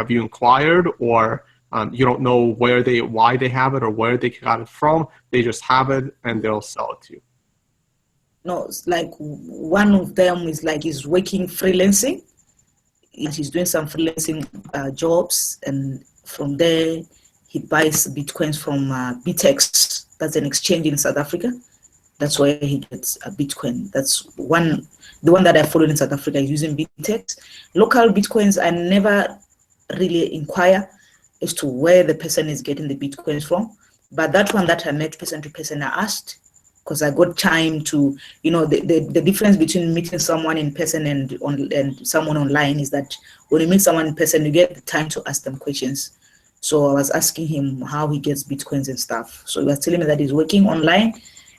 inquired, or you don't know why they have it or where they got it from? They just have it and they'll sell it to you. No, it's like one of them is like he's working freelancing. He's doing some freelancing jobs, and from there he buys Bitcoins from BitX. That's an exchange in South Africa. That's where he gets a Bitcoin. That's the one that I followed in South Africa is using BitX. Local Bitcoins, I never really inquire as to where the person is getting the Bitcoins from. But that one that I met person to person, I asked, because I got time to, the difference between meeting someone in person and someone online is that when you meet someone in person, you get the time to ask them questions. So I was asking him how he gets Bitcoins and stuff. So he was telling me that he's working online,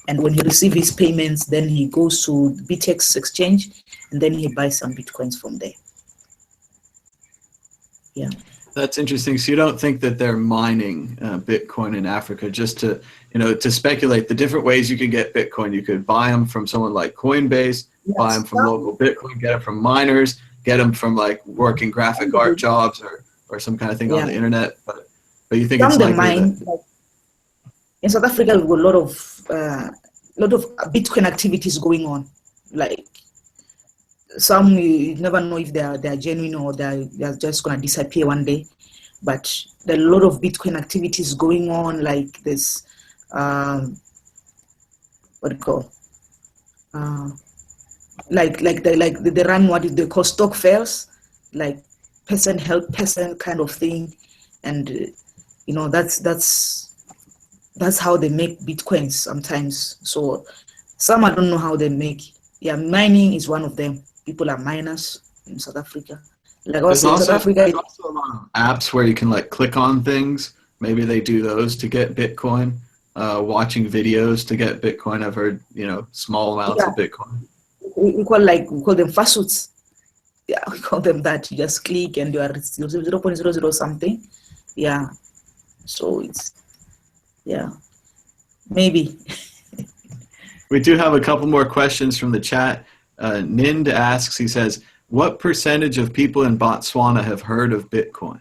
and when he receives his payments, then he goes to BitX exchange, and then he buys some Bitcoins from there. Yeah. That's interesting. So you don't think that they're mining Bitcoin in Africa just to, to speculate the different ways you could get Bitcoin. You could buy them from someone like Coinbase, buy them from local Bitcoin, get them from miners, get them from like working graphic art jobs or some kind of thing on the internet. But you think it's likely that... In South Africa, we've got a lot of Bitcoin activities going on. Like some you never know if they are genuine or they're just gonna disappear one day. But there are a lot of Bitcoin activities going on. Like this, what do you call? They run what they call stock fairs, like person help person kind of thing, and that's how they make Bitcoins sometimes. So some I don't know how they make. Yeah, mining is one of them. People are miners in South Africa. Like also in South Africa, there's also a lot of apps where you can like click on things. Maybe they do those to get Bitcoin. Watching videos to get Bitcoin. I've heard small amounts of Bitcoin. We call them fasuits. Yeah, we call them that. You just click and you are 0.00 something. Yeah. So it's maybe. We do have a couple more questions from the chat. Nind asks, he says, what percentage of people in Botswana have heard of Bitcoin?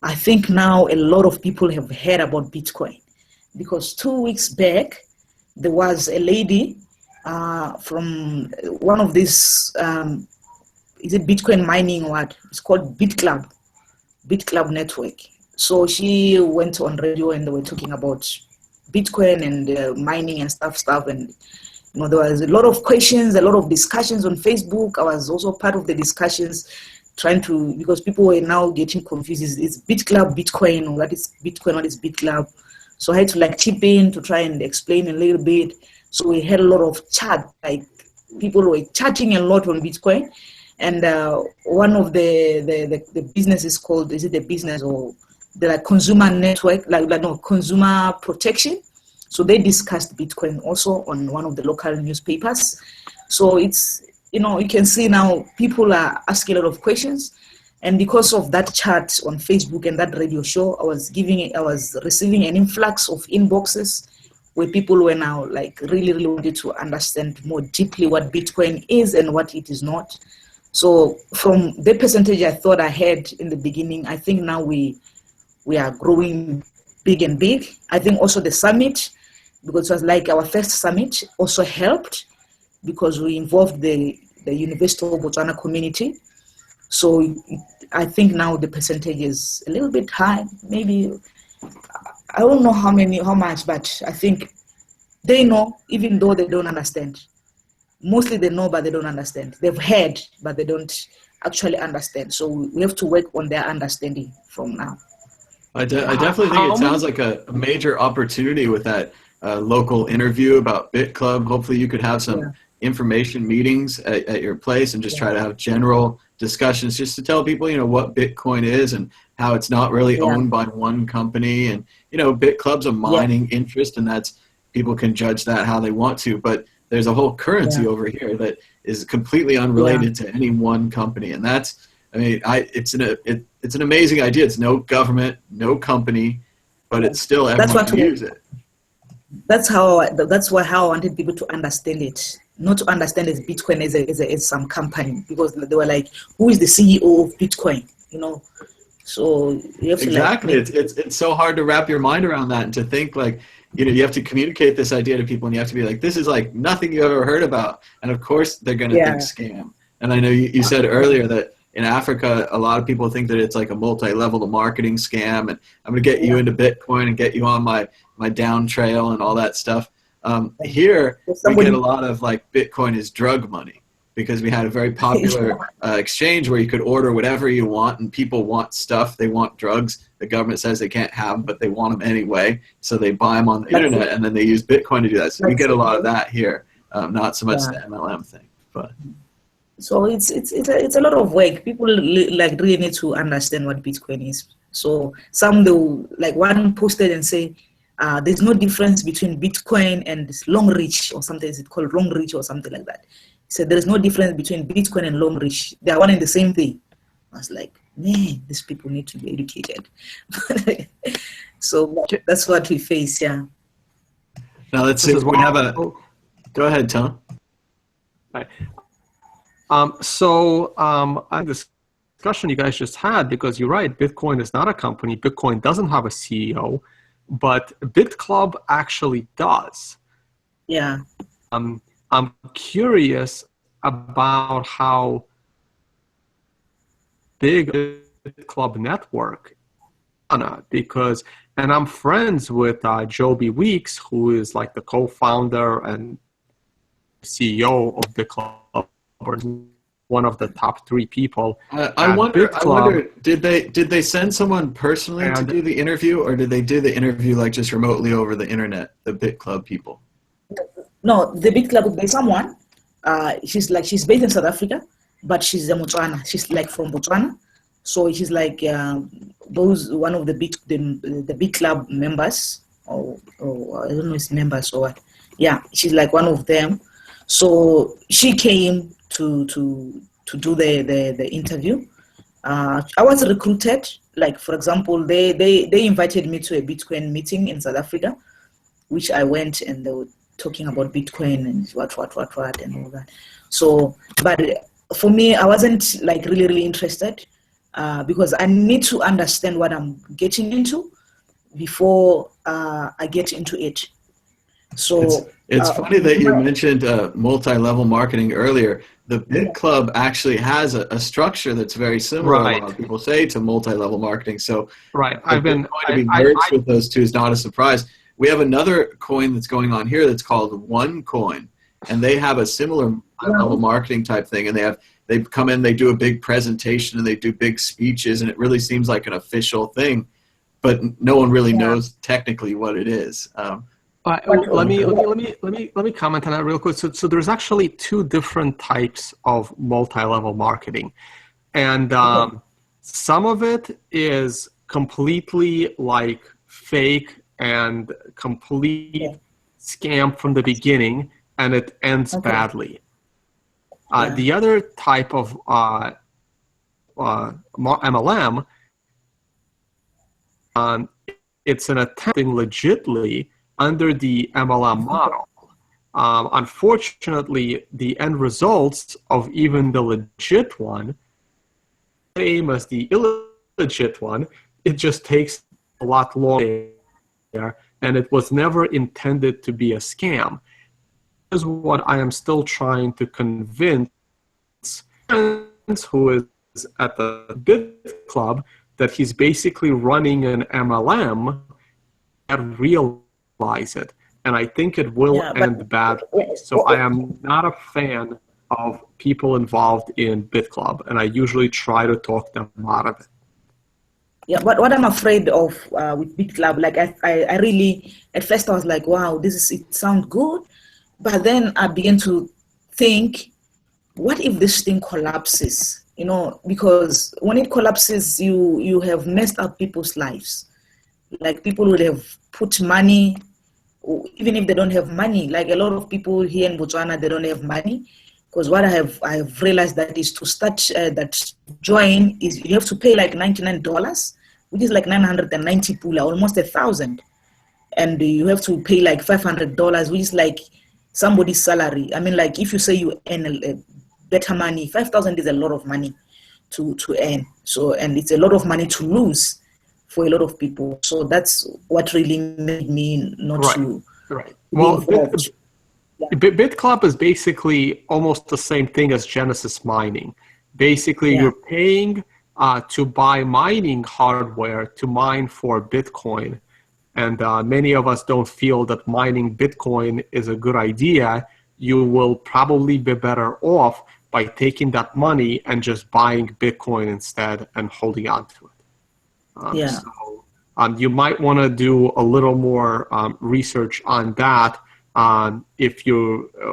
I think now a lot of people have heard about Bitcoin because 2 weeks back, there was a lady from one of these, is it Bitcoin mining or what? It's called BitClub Network. So she went on radio and they were talking about Bitcoin and mining and stuff. And there was a lot of questions, a lot of discussions on Facebook. I was also part of the discussions because people were now getting confused. Is BitClub Bitcoin, or what is Bitcoin, what is BitClub? So I had to chip in to try and explain a little bit. So we had a lot of chat, like people were chatting a lot on Bitcoin. And one of the businesses called, is it the business or the consumer network, consumer protection. So they discussed Bitcoin also on one of the local newspapers. So it's, you can see now people are asking a lot of questions. And because of that chat on Facebook and that radio show, I was receiving an influx of inboxes where people were now really, really wanted to understand more deeply what Bitcoin is and what it is not. So from the percentage I thought I had in the beginning, I think now we are growing big and big. I think also the summit, because it was like our first summit, also helped because we involved the University of Botswana community. So I think now the percentage is a little bit high. Maybe, I don't know how much, but I think they know, even though they don't understand. Mostly they know, but they don't understand. They've heard, but they don't actually understand. So we have to work on their understanding from now. I definitely think it sounds like a major opportunity with that local interview about BitClub. Hopefully you could have some information meetings at your place and just try to have general discussions just to tell people, what Bitcoin is and how it's not really owned by one company. And, BitClub's a mining interest, and that's, people can judge that how they want to, but there's a whole currency over here that is completely unrelated to any one company. And that's, it's an amazing idea. It's no government, no company, but it's still everyone can use it. That's how I wanted people to understand it. Not to understand as Bitcoin as some company, because they were like, who is the CEO of Bitcoin? So you have to exactly. It's so hard to wrap your mind around that and to think you have to communicate this idea to people, and you have to be like, this is like nothing you ever heard about. And of course they're going to think scam. And I know you said earlier that in Africa, a lot of people think that it's like a multi-level marketing scam, and I'm going to get you into Bitcoin and get you on my down trail and all that stuff. Here, we get a lot of Bitcoin is drug money, because we had a very popular exchange where you could order whatever you want, and people want stuff. They want drugs. The government says they can't have them, but they want them anyway. So they buy them on the internet, and then they use Bitcoin to do that. So we get a lot of that here, not so much the MLM thing. But so it's a lot of work. People really need to understand what Bitcoin is. So some one posted and say, there's no difference between Bitcoin and this long reach or something. Is it called long reach or something like that? He said there's no difference between Bitcoin and long reach. They are one and the same thing. I was like, man, these people need to be educated. So that's what we face, yeah. Now let's see. We have a. Go ahead, Tom. Right. This discussion you guys just had, because you're right, Bitcoin is not a company. Bitcoin doesn't have a CEO, but BitClub actually does. Yeah. I'm curious about how big BitClub network, because, and I'm friends with Joby Weeks, who is like the co-founder and CEO of BitClub, or one of the top 3 people. I wonder, did they send someone personally to do the interview, or did they do the interview like just remotely over the internet, the BitClub people? No, the BitClub would be someone. She's based in South Africa, but she's a Botswana. She's like from Botswana, so she's like one of the BitClub members, or I don't know if it's members or what. Yeah, she's like one of them. So she came to do the interview. I was recruited. Like, for example, they invited me to a Bitcoin meeting in South Africa, which I went, and they were talking about Bitcoin and what and all that. So, but for me, I wasn't like really interested because I need to understand what I'm getting into before I get into it. So it's funny that you mentioned multi-level marketing earlier. The BitClub actually has a structure that's very similar. Right. A lot of people say to multi-level marketing. So right, to be merged with those two is not a surprise. We have another coin that's going on here that's called OneCoin, and they have a similar level marketing type thing. And they come in, they do a big presentation, and they do big speeches, and it really seems like an official thing, but no one really knows technically what it is. Let me comment on that real quick. So there's actually 2 different types of multi-level marketing, and some of it is completely like fake and complete scam from the beginning, and it ends badly. The other type of MLM, it's an attempting legitly under the MLM model. Unfortunately, the end results of even the legit one, same as the illegit one, it just takes a lot longer, and it was never intended to be a scam. This is what I am still trying to convince friends who is at the BitClub that he's basically running an MLM and realize it. And I think it will end badly. So I am not a fan of people involved in BitClub, and I usually try to talk them out of it. Yeah, but what I'm afraid of with BitClub, like I really, at first I was like, wow, it sounds good. But then I began to think, what if this thing collapses? You know, because when it collapses, you have messed up people's lives. Like, people would have put money, even if they don't have money. Like, a lot of people here in Botswana, they don't have money. Because what I have realized that is to start that join is you have to pay like $99, which is like 990 pula, almost 1,000, and you have to pay like $500, which is like somebody's salary. I mean, like, if you say you earn better money, 5,000 is a lot of money to earn. So, and it's a lot of money to lose for a lot of people. So that's what really made me not to. Right. Well, BitClub is basically almost the same thing as Genesis Mining. Basically, you're paying to buy mining hardware to mine for Bitcoin. And many of us don't feel that mining Bitcoin is a good idea. You will probably be better off by taking that money and just buying Bitcoin instead and holding on to it. So you might want to do a little more research on that. If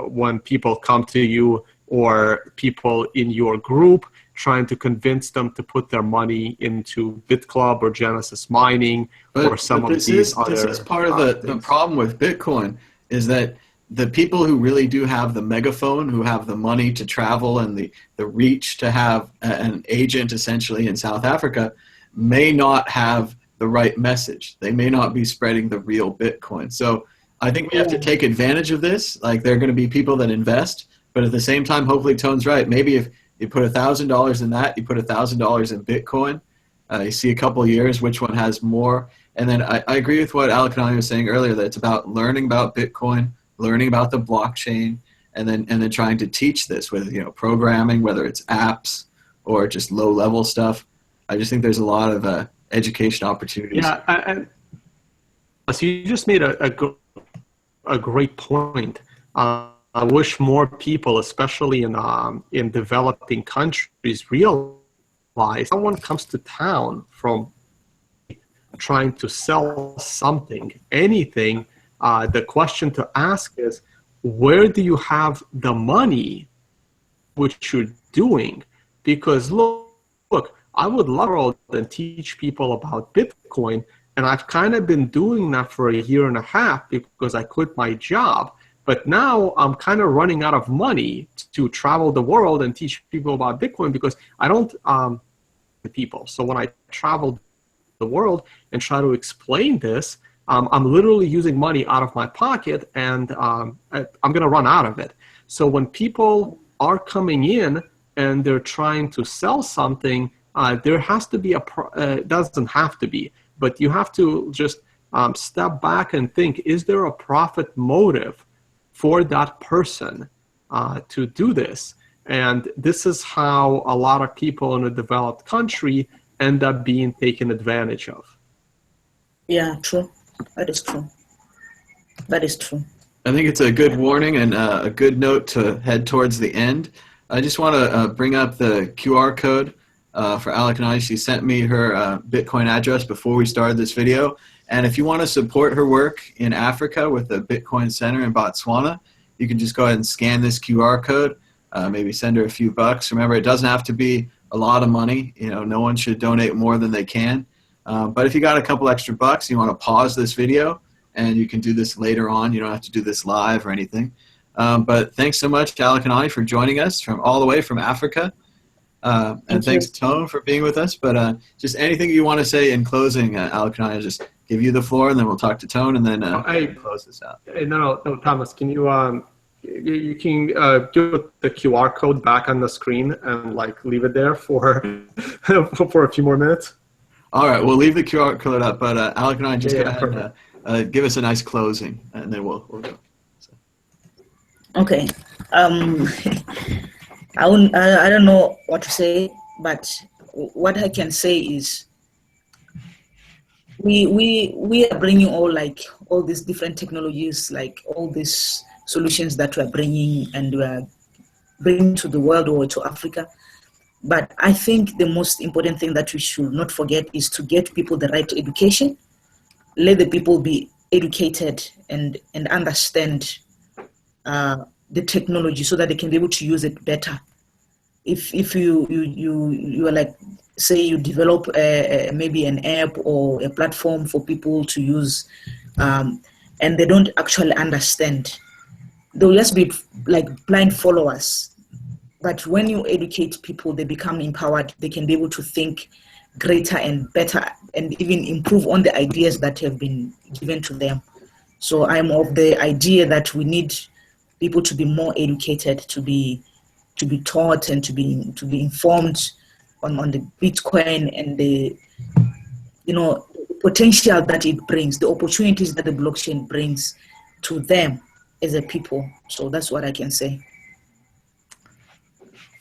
when people come to you or people in your group, trying to convince them to put their money into BitClub or Genesis Mining or some of these other. This is part of the problem with Bitcoin, is that the people who really do have the megaphone, who have the money to travel and the reach to have an agent essentially in South Africa, may not have the right message. They may not be spreading the real Bitcoin. So I think we have to take advantage of this. Like, there are going to be people that invest, but at the same time, hopefully Tone's right. Maybe if you put $1,000 in that, you put $1,000 in Bitcoin, you see a couple of years which one has more. And then I agree with what Alakanani was saying earlier, that it's about learning about Bitcoin, learning about the blockchain, and then trying to teach this with, you know, programming, whether it's apps or just low level stuff. I just think there's a lot of education opportunities. Yeah, so you just made a great point. I wish more people, especially in developing countries, realize someone comes to town from trying to sell something, anything. The question to ask is, where do you have the money which you're doing? Because look, I would love to teach people about Bitcoin, and I've kind of been doing that for a year and a half because I quit my job. But now I'm kind of running out of money to travel the world and teach people about Bitcoin, because I don't people. So when I travel the world and try to explain this, I'm literally using money out of my pocket, and I'm going to run out of it. So when people are coming in and they're trying to sell something, there has to be it doesn't have to be, but you have to just step back and think, is there a profit motive for that person to do this? And this is how a lot of people in a developed country end up being taken advantage of. Yeah, true. That is true. That is true. I think it's a good warning and a good note to head towards the end. I just want to bring up the QR code for Alakanani. She sent me her Bitcoin address before we started this video. And if you want to support her work in Africa with the Bitcoin Center in Botswana, you can just go ahead and scan this QR code, maybe send her a few bucks. Remember, it doesn't have to be a lot of money. You know, no one should donate more than they can. But if you got a couple extra bucks, you want to pause this video, and you can do this later on. You don't have to do this live or anything. But thanks so much to Alakanani for joining us from all the way from Africa. And thanks, Tone, for being with us. But just anything you want to say in closing, Alakanani, I'll just give you the floor, and then we'll talk to Tone, and then close this out. No, Thomas, can you you can do the QR code back on the screen and like leave it there for for a few more minutes? All right, we'll leave the QR code up, but Alakanani, just go ahead and give us a nice closing, and then we'll go. So. Okay. I don't know what to say, but what I can say is we are bringing all these different technologies, like all these solutions that we're bringing, and we're bringing to the world or to Africa. But I think the most important thing that we should not forget is to get people the right education. Let the people be educated and understand the technology so that they can be able to use it better. If you are like, say you develop maybe an app or a platform for people to use, and they don't actually understand, they'll just be like blind followers. But when you educate people, they become empowered. They can be able to think greater and better, and even improve on the ideas that have been given to them. So I'm of the idea that we need people to be more educated, to be taught, and to be informed on the Bitcoin and the potential that it brings, the opportunities that the blockchain brings to them as a people. So that's what I can say.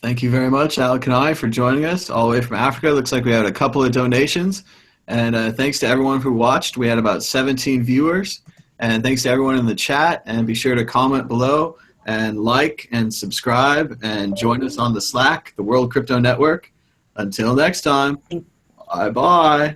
Thank you very much, Alakanani, for joining us all the way from Africa. Looks like we had a couple of donations. And thanks to everyone who watched. We had about 17 viewers. And thanks to everyone in the chat. And be sure to comment below and like and subscribe and join us on the Slack, the World Crypto Network. Until next time, bye-bye.